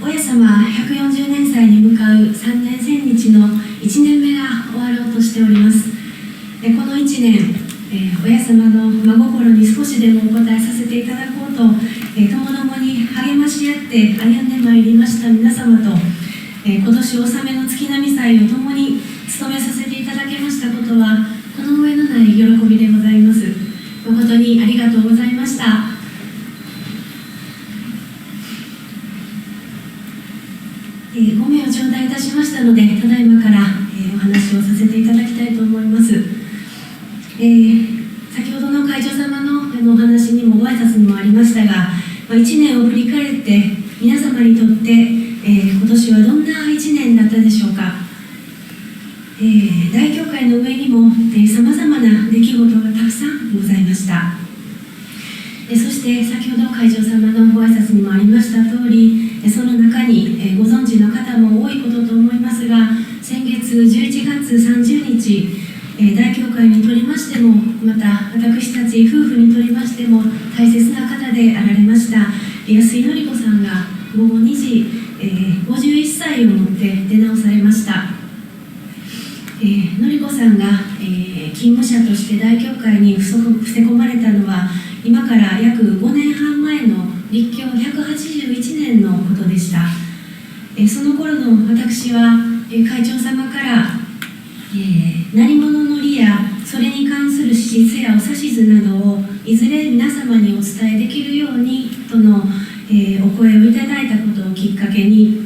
親様140年祭に向かう3年千日の1年目が終わろうとしております。この1年、親様の真心に少しでもお応えさせていただこうと、ともどもに励まし合って歩んでまいりました皆様と、今年納めの月並祭を共に務めさせていただけましたことは、この上のない喜びでございます。誠にありがとうございました。ご名を頂戴いたしましたので、ただいまから、お話をさせていただきたいと思います。先ほどの会長様のお話にもご挨拶にもありましたが、1年を振り返って皆様にとって、今年はどんな1年だったでしょうか。大教会の上にもさまざまな出来事がたくさんございました。そして先ほど会長様のご挨拶にもありました通り、その中にご存知の方も多いことと思いますが、先月11月30日、大教会にとりましても、また私たち夫婦にとりましても大切な方であられました安井典子さんが午後2時、51歳をもって出直されました。典子さんが、勤務者として大教会に伏せ込まれたのは、今から約5年半前の立教181年のことでした。その頃の私は、会長様から、何者の理やそれに関する史実やお指図などをいずれ皆様にお伝えできるようにとの、お声をいただいたことをきっかけに、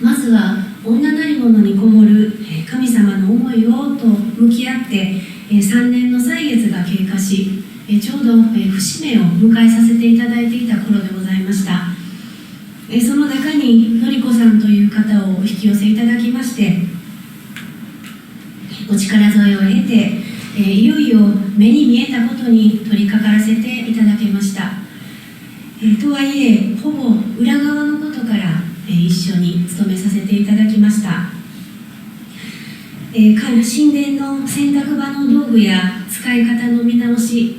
まずは女なり者にこもる神様の思いをと向き合って3年の歳月が経過し、ちょうど節目を迎えさせていただいていた頃でございました。その中に典子さんという方をお引き寄せいただきまして、お力添えを得て、いよいよ目に見えたことに取り掛からせていただけました。とはいえほぼ裏側のことから一緒に務めさせていただきました。神殿の洗濯場の道具や使い方の見直し、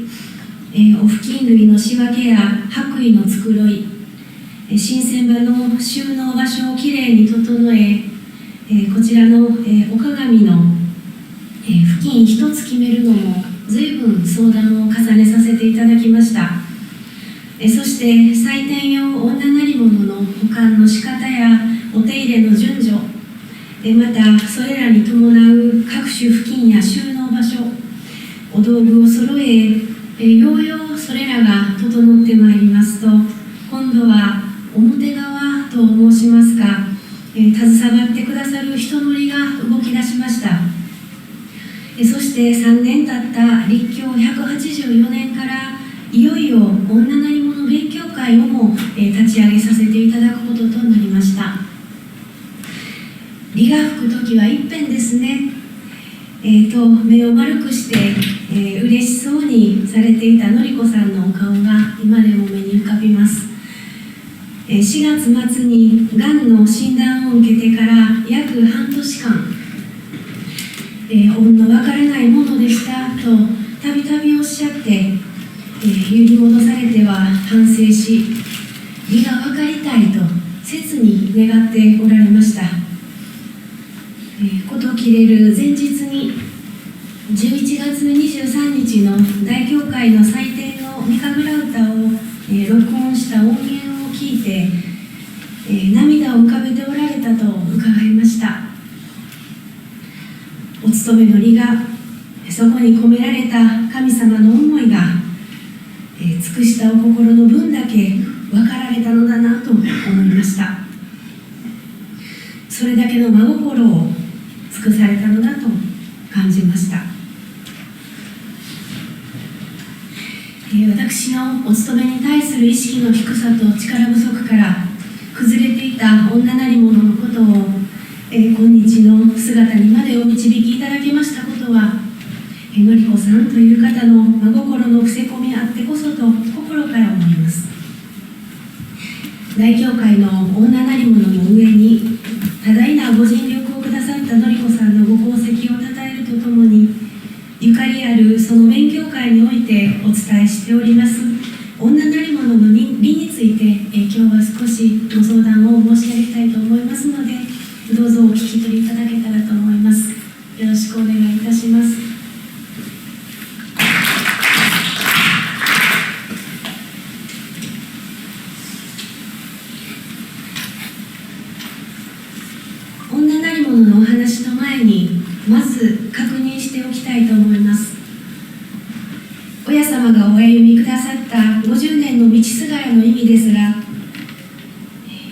お布巾類の仕分けや白衣の繕い、新鮮場の収納場所をきれいに整え、こちらのお鏡の布巾一つ決めるのも随分相談を重ねさせていただきました。そして祭典用女なり物の保管の仕方やお手入れの順序、またそれらに伴う各種布巾や収納場所、お道具を揃え、ようようそれらが整ってまいりますと、今度は表側と申しますか、携わってくださる人のりが動き出しました。そして3年経った立教184年からいよいよ女なり物勉強会をも立ち上げさせていただくこととなりました。理が吹く時は一遍ですね、目を丸くして、嬉しそうにされていた典子さんのお顔が今でも目に浮かびます。4月末にがんの診断を受けてから約半年間、運のわからないものでしたとたびたびおっしゃって、揺り戻されては反省し、理が分かりたいと切に願っておられました。事切れる前日に11月23日の大教会の祭典の御神楽歌を録音した音源を聞いて、涙を浮かべておられたと伺いました。お勤めの理が、そこに込められた神様の思いが、尽くしたお心の分だけ分かられたのだなと思いました。それだけの真心を尽くされたのだと感じました。私のお勤めに対する意識の低さと力不足から崩れていた女なり者のことを、今日の姿にまでお導きいただけましたことは、典子さんという方の真心の伏せ込みあってこそと心から思います。大教会の女なり者の上に多大なご尽力をくださった典子さんのご功績をたたえるとともに、ゆかりあるその勉強会においてお伝えしております女なり者の理について、今日は少しご相談を申し上げたいたいと思いますので、どうぞお聞き取りいただけたらと思います。よろしくお願いいたします。女なりもののお話の前に、まず確認しておきたいと思います。親様がお歩みくださった50年の道すがらの意味ですが、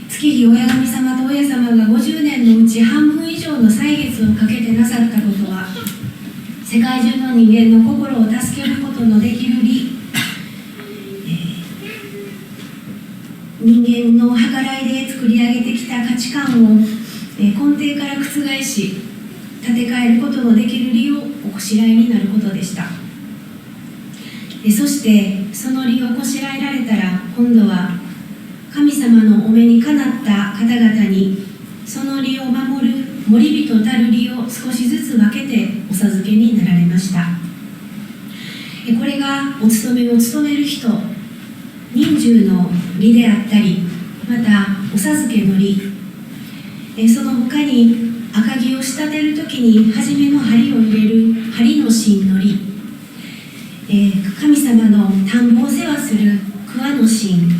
月日親神様と親様が50年のうち半分以上の歳月をかけてなさったことは、世界中の人間の心を助けることのできる人間の計らいで作り上げてきた価値観を根底から覆し、立て替えることのできる理をおこしらえになることでした。そしてその理をこしらえられたら、今度は神様のお目にかなった方々にその理を守る守人たる理を少しずつ分けてお授けになられました。これがお勤めを務める人、人数の理であったり、またお授けの理、その他に赤木を仕立てるときに初めの針を入れる針の芯の理、神様の田んぼを世話する桑の芯、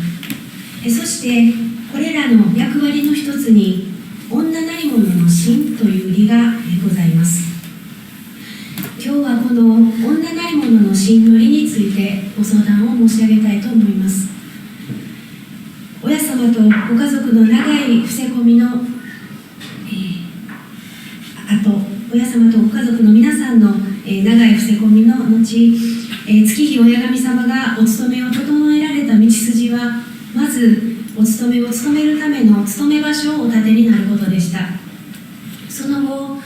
そしてこれらの役割の一つに女なりものの芯という理がございます。今日はこの女なりものの芯の理についてご相談を申し上げたいと思います。親様とご家族の長い伏せ込みの親様とご家族の皆さんの長い伏せ込みの後、月日親神様がお勤めを整えられた道筋は、まずお勤めを務めるための勤め場所をお立てになることでした。その後、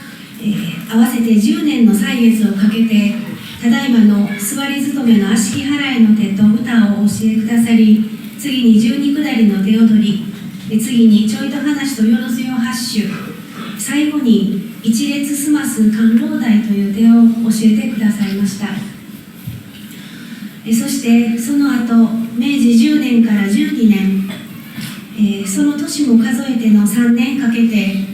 合わせて10年の歳月をかけて、ただいまの座り勤めの悪しき払いの手と歌をお教えくださり、次に十二下りの手踊り、次にちょいと話とよろずよ八首、最後に一列すます観老台という手を教えてくださいました。そしてその後、明治10年から12年、その年も数えての3年かけて、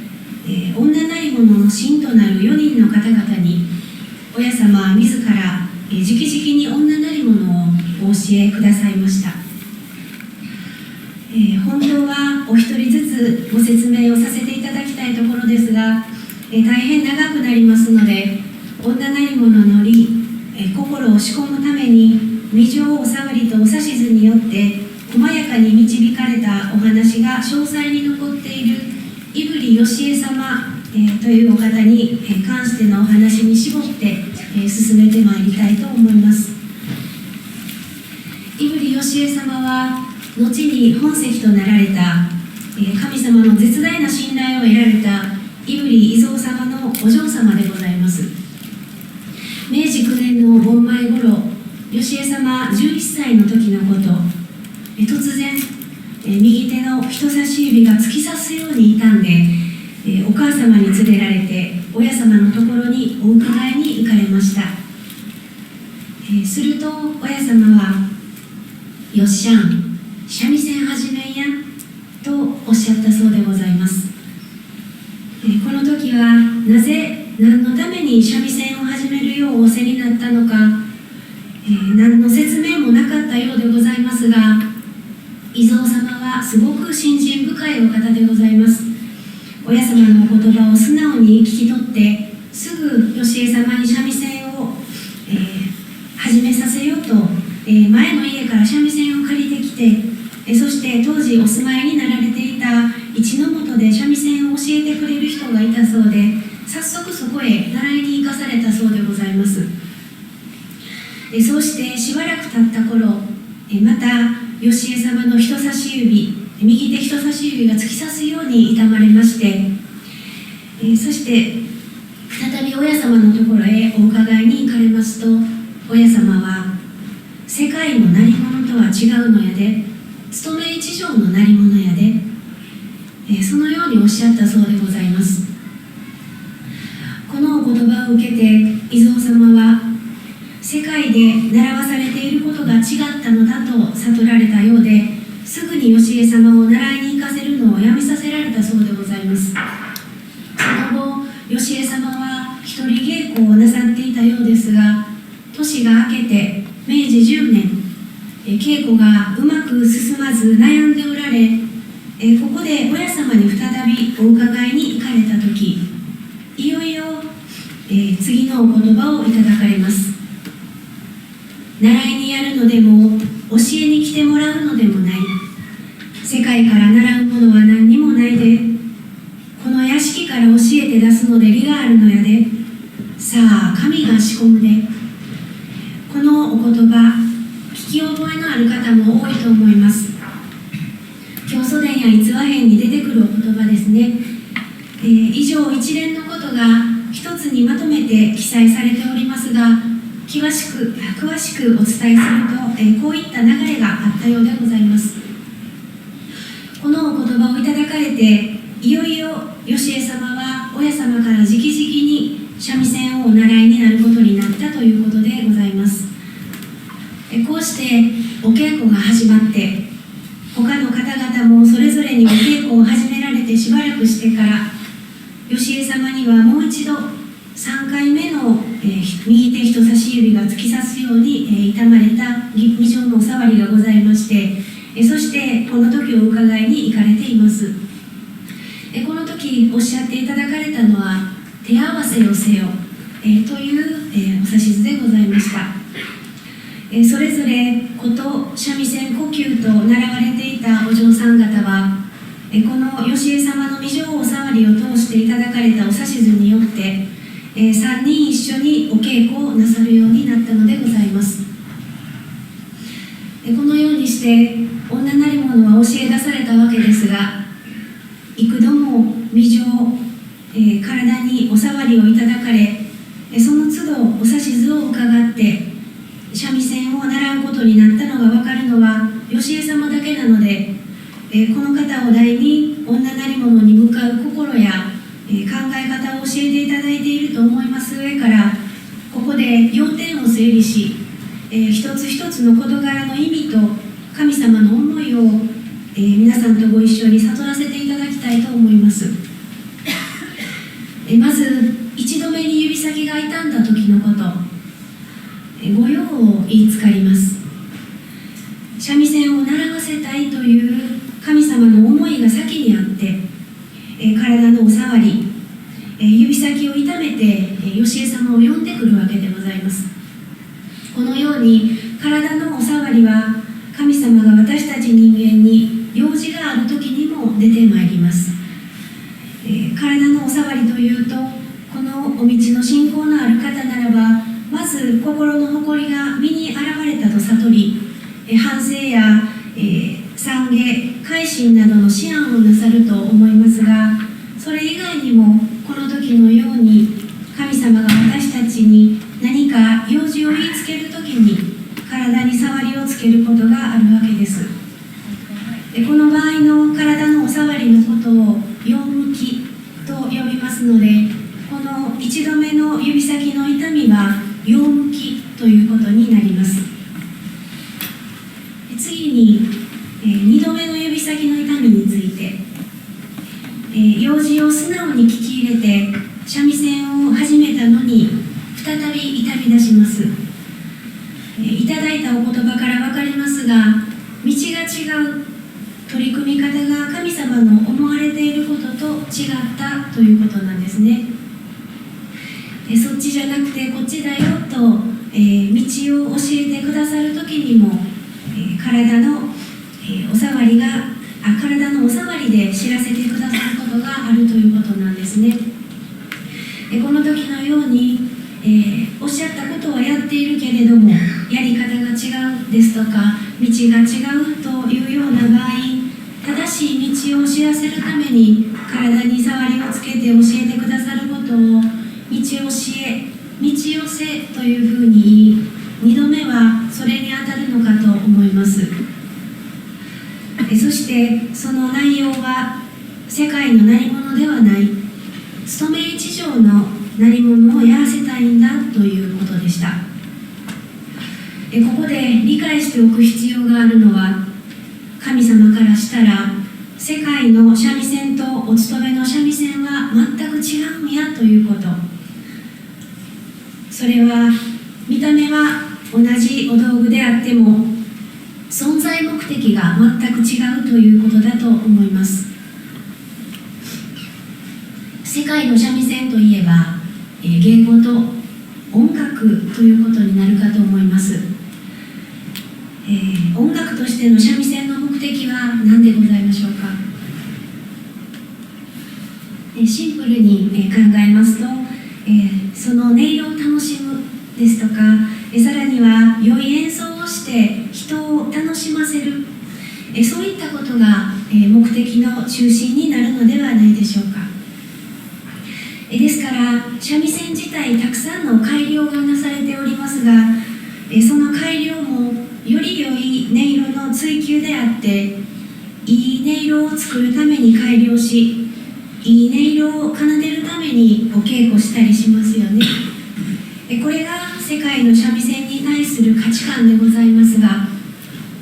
女なりものの芯となる4人の方々に、親様は自ら直々に女なりものをお教えくださいました。本当はお一人ずつご説明をさせていただきたいところですが、大変長くなりますので、女なりものの理、心を仕込むために未情お触りとお指図によって細やかに導かれたお話が詳細に残っている胆振義恵様、というお方に関してのお話に絞って進めてまいりたいと思います。胆振義恵様は後に本籍となられた神様の絶大な信頼を得られた胆振伊蔵様のお嬢様でございます。明治9年の盆前頃、義恵様11歳の時のこと、突然右手の人差し指が突き刺すように痛んで、お母様に連れられて親様のところにお伺いに行かれました。すると親様は「よっしゃん、三味線始めんや」とおっしゃったそうでございます。この時はなぜ何のために三味線を始めるよう仰せになったのか、何の説明もなかったようでございますが、伊蔵様はすごく信心深いお方でございます。親様のお言葉を素直に聞き取って、すぐ義恵様に三味線を、始めさせようと、前の家から三味線を借りてきて、そして当時お住まいになられていた一の本で三味線を教えてくれる人がいたそうで、早速そこへ習いに行かされたそうでございます。そうしてしばらく経った頃、また義恵様の人差し指、右手人差し指が突き刺すように痛まれまして、そして再び親様のところへお伺いに行かれますと、親様は「世界の成り物とは違うのやで、勤め一条の成り物やで」、そのようにおっしゃったそうでございます。このお言葉を受けて伊蔵様は、世界で習わされていることが違ったのだと悟られたようで、すぐに義恵様を習いに行かせるのをやめさせられたそうます。その後、義家様は一人稽古をなさっていたようですが、年が明けて明治10年、稽古がうまく進まず悩んでおられ、ここで親様に再びお伺いに行かれた時、いよいよ、次のお言葉をいただかれます。習いにやるのでも教えに来てもらうのでもない。世界から習うものは何にもないで。この屋敷から教えて出すので利があるのやで。さあ神が仕込むで。このお言葉、聞き覚えのある方も多いと思います。教祖伝や逸話編に出てくるお言葉ですね。以上一連のことが一つにまとめて記載されておりますが、詳しくお伝えすると、こういった流れがあったようでございます。このお言葉をいただかれて、いよいよ義家様は親様から直々に三味線をお習いになることになったということでございます。こうしてお稽古が始まって、他の方々もそれぞれにお稽古を始められてしばらくしてから、義家様にはもう一度3回目の、右手人差し指が突き刺すように、痛まれた二条のお触りがございまして、そしてこの時を伺いに行かれています。この時おっしゃっていただかれたのは、手合わせをせよ、という、お指図でございました。それぞれ琴、三味線、呼吸と習われていたお嬢さん方は、この義家様の二条お触りを通していただかれたお指図によって、3人一緒にお稽古をなさるようになったのでございます。このようにして女なり者は教え出されたわけですが、幾度も二条、体にお触りをいただかれ、その都度お指図を伺って三味線を習うことになったのが分かるのは義家様だけなので、この方を題に女なり者に向かう心や、考え方を教えていただいていると思います上から、ここで要点を整理し、一つ一つの事柄の意味と神様の思いを、皆さんとご一緒に悟らせていただきたいと思います。まず一度目に指先が痛んだ時のこと、御用を言いつかります。三味線を習わせたいという神様の思いが先にあって、体のお触り、指先を痛めて義家様を呼んでくるわけでございます。このように体のお触りは神様が私たち人間に用事がある時にも出てまいります。体のお触りというと、このお道の信仰のある方ならば、まず心の誇りが身に現れたと悟り、反省や、懺悔、改心などの思案をなさると思いますが、それ以外にもこの時のように神様が私たちに何か用事を言いつける時に体に触りをつけることがあるわけです。この場合の体のお触りのことを陽向きと呼びますので、この一度目の指先の痛みは陽向きということになります。次に、2度目の指先の痛みについて、用事を素直に聞き入れて三味線を始めたのに再び痛み出します。いただいたお言葉から分かりますが、道が違う、取り組み方が神様の思われていることと違ったということなんですね。そっちじゃなくてこっちだよと、道を教えてくださる時にも、体のお触りで知らせてくださることがあるということなんですね。この時のように、おっしゃったことはやっているけれどもやり方が違うですとか、道が違うというような場合、正しい道を知らせるために体に触りをつけて教えてくださることを道教え、道寄せというふうに言い、2度目はそれに当たるのかと思います。そしてその内容は世界の何者ではない、勤め一条の何者をやらせたいんだということでした。ここで理解しておく必要があるのは、神様からしたら世界の三味線とお勤めの三味線は全く違うんやということ。それは見た目は同じお道具であっても存在目的が全く違うということだと思います。世界の三味線といえば芸語と音楽ということになるかと思います。音楽としての三味線の目的は何でございましょうか。シンプルに考えますと、その音色を楽しむですとか、さらには良い演奏をして人を楽しませる、そういったことが目的の中心になるのではないでしょうか。ですから三味線自体たくさんの改良がなされておりますが、その改良もより良い音色の追求であって、いい音色を作るために改良し、いい音色を奏でるためにお稽古したりしますよね。これが世界の三味線に対する価値観でございますが、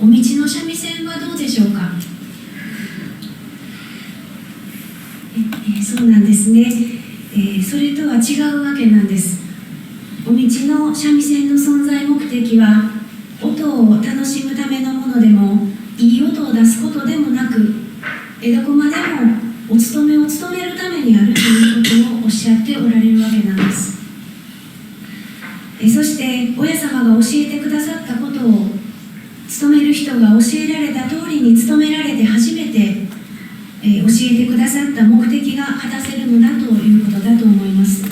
お道の三味線はどうでしょうか。そうなんですね。それとは違うわけなんです。お道の三味線の存在目的は音を楽しむためのものでも、いい音を出すことでもなく、どこまでもお勤めを務めるためにあるということをおっしゃっておられるわけなんです。そして親様が教えてくださったことを勤める人が教えられた通りに勤められて初めて、教えてくださった目的が果たせるのだということだと思います。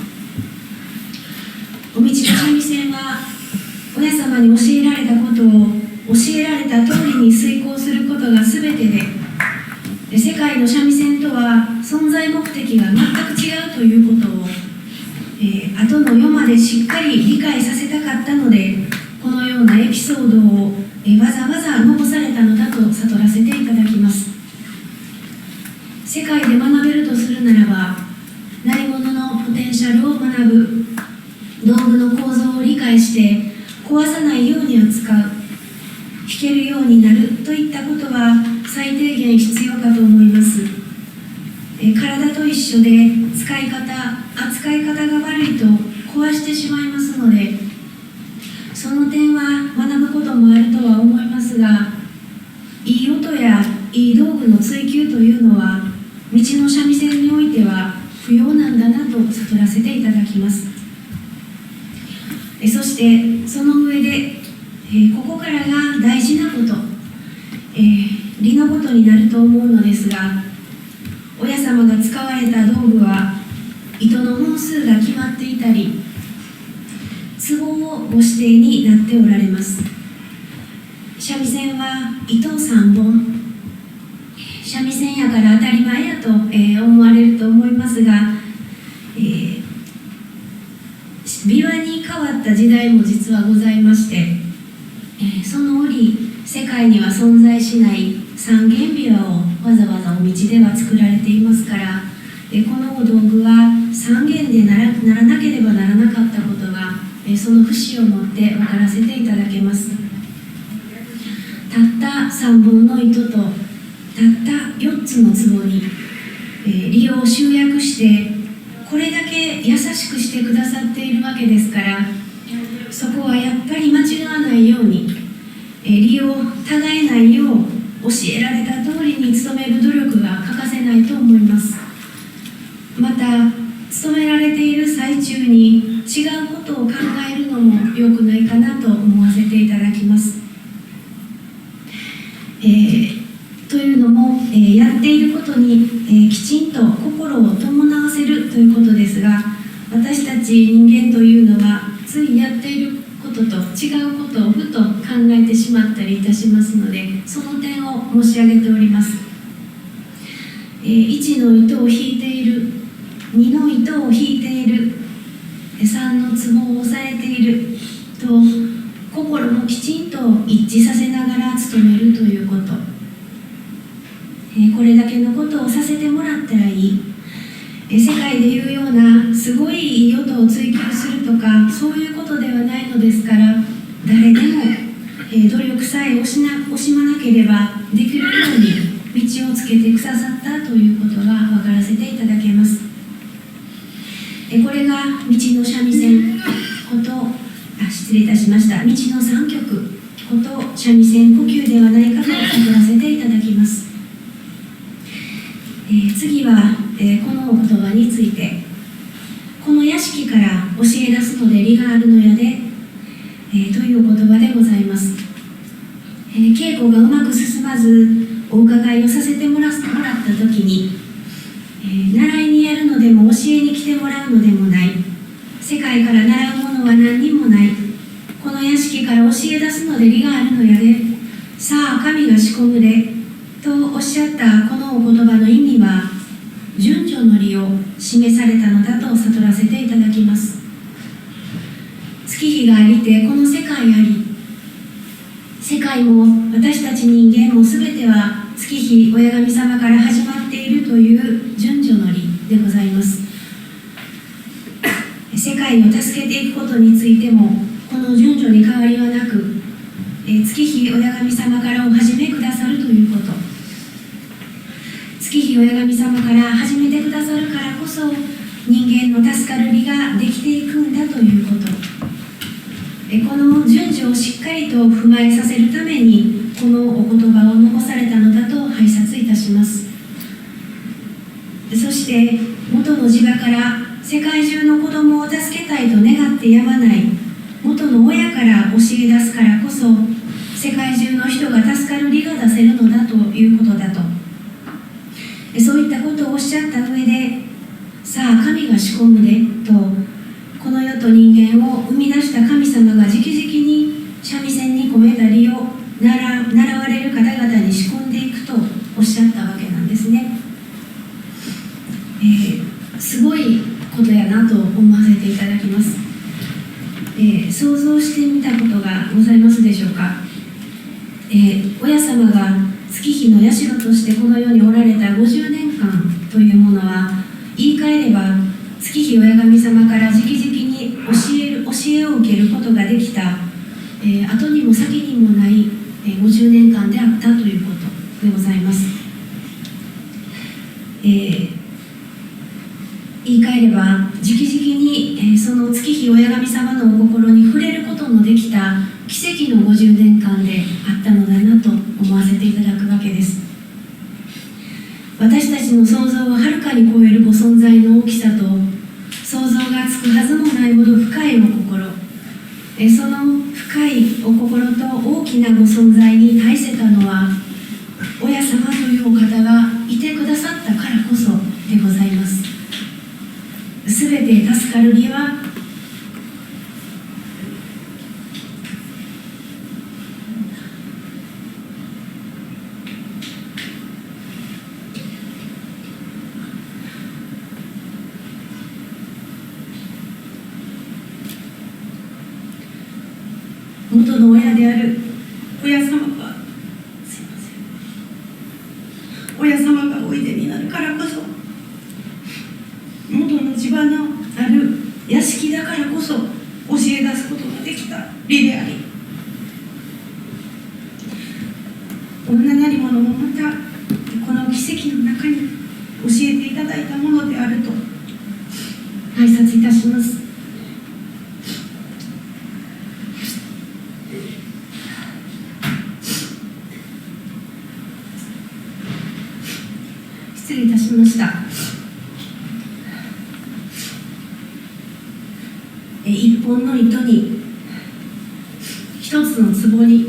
お道の三味線は親様に教えられたことを教えられた通りに遂行することが全てで、世界の三味線とは存在目的が全く違うということを、後の世までしっかり理解させたかったので、このようなエピソードを、わざわざ残されたのだと悟らせていただきます。世界で学べるとするならば、鳴り物のポテンシャルを学ぶ、道具の構造を理解して壊さないように扱う、弾けるようになるといったことは最低限必要かと思います。体と一緒で扱い方が悪いと壊してしまいますので、その点は学ぶこともあるとは思いますが、いい音やいい道具の追求というのは道の三味線においては不要なんだなと悟らせていただきます。そしてその上で、ここからが大事なこと、理のことになると思うのですが、親様が使われた道具は糸の本数が決まっていたり、壺をご指定になっておられます。三味線は糸3本、三味線やから当たり前やと、思われると思いますが、琵琶に変わった時代も実はございまして、その折世界には存在しない三弦琵琶をわざわざお道では作られていますから、このお道具は三弦でならなければならなかったことが、その節をもって分からせていただけます。たった3本の糸とたった4つの壺に、利を集約してこれだけ優しくしてくださっているわけですから、そこはやっぱり間違わないように、利をたがえないよう教えられた通りに努める努力が欠かせないと思います。また努められている最中に違うことを考えるのも良くないかなと思わせていただきます。というのも、やっていることに、きちんと心を伴わせるということですが、私たち人間というのはついやっていることと違うことをふと考えてしまったりいたしますので、その点を申し上げております。1の糸を引いている、2の糸を引いている、3の壺を押さえていると、心もきちんと一致させながら努めるということ、これだけのことをさせてもらったらいい、世界でいうようなすごいいい音を追求するとか、そういうことではないのですから、誰でも、努力さえ惜しまなければできるように道をつけてくださったということが分からせていただけます。これが道の三味線失礼いたしました。道の三曲こと三味線呼吸ではないかと悟らせていただきます。次は、このお言葉について、この屋敷から教え出すので利があるのやで、というお言葉でございます。稽古がうまく進まずお伺いをさせてもらった時に、習いにやるのでも教えに来てもらうのでもない、世界から習うものは何にもない、この屋敷から教え出すので利があるのやで、さあ神が仕込むでとおっしゃったこのお言葉の意味は、順序の理を示されたのだと悟らせていただきます。月日がありてこの世界あり、世界も私たち人間も全ては月日親神様から始まっているという順序の理でございます。世界を助けていくことについてもこの順序に変わりはなく、月日親神様からお始めくださるということ、月日親神様から始めてくださるからこそ人間の助かる理ができていくんだということ、この順序をしっかりと踏まえさせるためにこのお言葉を残されたのだと拝察いたします。そして元の地場から世界中の子供を助けたいと願ってやまない元の親から教え出すからこそ世界中の人が助かる理が出せるのだということだと、そういったことをおっしゃった上で、さあ神が仕込むでと、この世と人間を生み出した神様が直々に三味線に込めた理を習われる方々に仕込んでいくとおっしゃったわけなんですね。すごいことやなと思わせていただきます。想像してみたことがございますでしょうか。親様が月日の社としてこの世におられた50年間というものは、言い換えれば月日親神様から直々に教えを受けることができた、後にも先にもない50年間であったということでございます。言い換えれば直々に、その月日親神様のお心に触れることのできた奇跡の50年間であったのだなと思わせていただくわけです。私たちの想像をはるかに超えるご存在の大きさと、想像がつくはずもないほど深いお心、その深いお心と大きなご存在に対せたのは、親様というお方がいてくださったからこそでございます。すべて助かる理は、元の親である親様が、親様がおいでになるからこそ、元の地場のある屋敷だからこそ教え出すことができた理であり、女なり者もまたこの奇跡の中に教えていただいたものであると拝察いたします。失礼いたしました。一本の糸に一つの壺に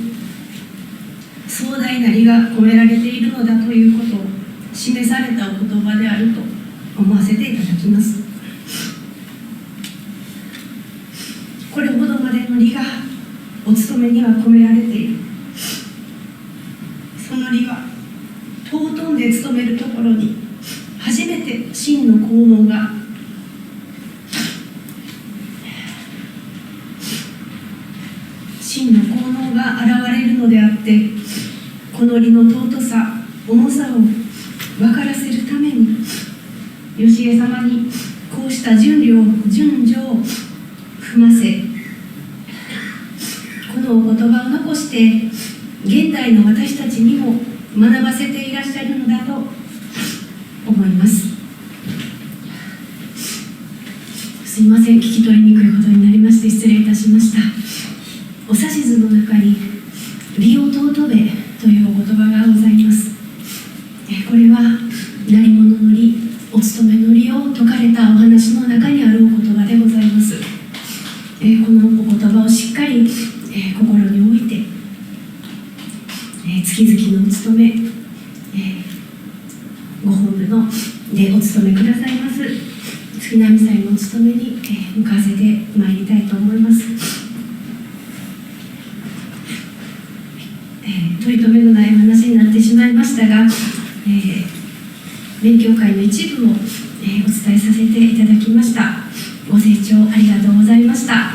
壮大な理が込められているのだということを示されたお言葉であると思わせていただきます。これほどまでの理がお務めには込められている。その理は尊んで務めるところに初めて真の効能が現れるのであって、この理の尊さ重さを分からせるために義家様にこうした順序を踏ませ、このお言葉を残して現代の私たちにも学ばせていらっしゃるのだと思います。すいません、聞き取りにくいことになりまして失礼いたしました。お指図の中に利を尊べというお言葉がございます。これは鳴り物の利、お勤めの利を説かれたお話の中にあるお言葉でございます。このお言葉をしっかり心に置いて、月々のお勤め、ご本部のでお勤めくださいます月並祭のお勤めに向かわせてまいりたいと思います。取り留めのない話になってしまいましたが、勉強会の一部をお伝えさせていただきました。ご清聴ありがとうございました。